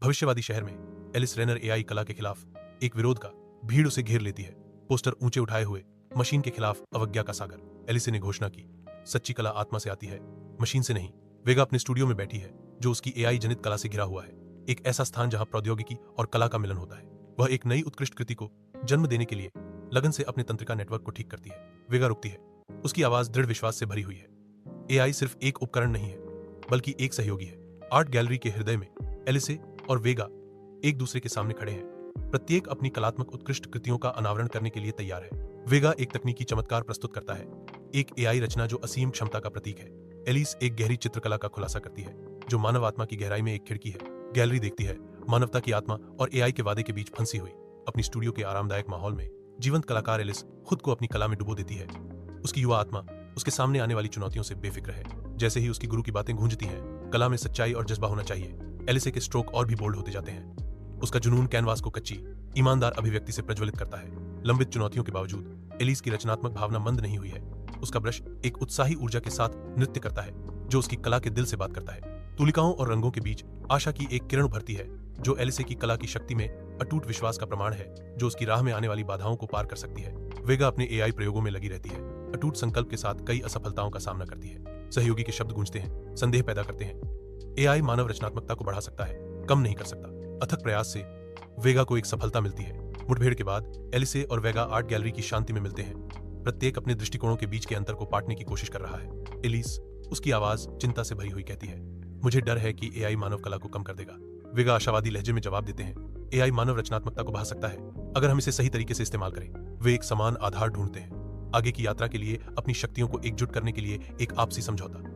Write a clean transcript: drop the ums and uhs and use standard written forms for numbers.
भविष्यवादी शहर में Alice रेनर AI कला के खिलाफ एक विरोध का भीड़ उसे घेर लेती है। पोस्टर ऊंचे उठाए हुए, मशीन के खिलाफ अवज्ञा का सागर। एलिस ने घोषणा की, सच्ची कला आत्मा से आती है, मशीन से नहीं। वेगा अपने स्टूडियो में बैठी है जो उसकी एआई जनित कला से घिरा हुआ है, एक ऐसा स्थान जहां प्रौद्योगिकी और कला का मिलन होता है। वह एक नई उत्कृष्ट कृति को जन्म देने के लिए लगन से अपने तंत्रिका नेटवर्क को ठीक करती है। वेगा रुकती है, उसकी आवाज दृढ़ विश्वास से भरी हुई है। एआई सिर्फ एक उपकरण नहीं है, बल्कि एक सहयोगी है। आर्ट गैलरी के हृदय में एलिस और वेगा एक दूसरे के सामने खड़े हैं, प्रत्येक अपनी कलात्मक उत्कृष्ट कृतियों का अनावरण करने के लिए तैयार है। वेगा एक तकनीकी चमत्कार प्रस्तुत करता है, एक एआई रचना जो असीम क्षमता का प्रतीक है। एलिस एक गहरी चित्रकला का खुलासा करती है जो मानव आत्मा की गहराई में एक खिड़की है। गैलरी देखती है मानवता की आत्मा और एआई के वादे के बीच फंसी हुई। अपनी स्टूडियो के आरामदायक माहौल में जीवंत कलाकार एलिस खुद को अपनी कला में डुबो देती है। उसकी युवा आत्मा उसके सामने आने वाली चुनौतियों से बेफिक्र है। जैसे ही उसकी गुरु की बातें गूंजती हैं, कला में सच्चाई और जज्बा होना चाहिए, एलिस के स्ट्रोक और भी बोल्ड होते जाते हैं। उसका जुनून कैनवास को कच्ची, ईमानदार अभिव्यक्ति से प्रज्वलित करता है। लंबित चुनौतियों के बावजूद एलिस की रचनात्मक भावना मंद नहीं हुई है। उसका ब्रश एक उत्साही ऊर्जा के साथ नृत्य करता है जो उसकी कला के दिल से बात करता है। तुलिकाओं और रंगों के बीच आशा की एक किरण उभरती है जो एलिस की कला की शक्ति में अटूट विश्वास का प्रमाण है, जो उसकी राह में आने वाली बाधाओं को पार कर सकती है। वेगा अपने एआई प्रयोगों में लगी रहती है, अटूट संकल्प के साथ कई असफलताओं का सामना करती है। सहयोगी के शब्द गूंजते हैं, संदेह पैदा करते हैं। एआई मानव रचनात्मकता को बढ़ा सकता है, कम नहीं कर सकता। अथक प्रयास से वेगा को एक सफलता मिलती है। मुठभेड़ के बाद एलिस और वेगा आर्ट गैलरी की शांति में मिलते हैं। प्रत्येक अपने दृष्टिकोणों के बीच के अंतर को पाटने की कोशिश कर रहा है। एलिस, उसकी आवाज चिंता से भरी हुई, कहती है, मुझे डर है कि एआई मानव कला को कम कर देगा। वेगा आशावादी लहजे में जवाब देते हैं, एआई मानव रचनात्मकता को बढ़ा सकता है अगर हम इसे सही तरीके से इस्तेमाल करें। वे एक समान आधार ढूंढते हैं, आगे की यात्रा के लिए अपनी शक्तियों को एकजुट करने के लिए एक आपसी समझौता।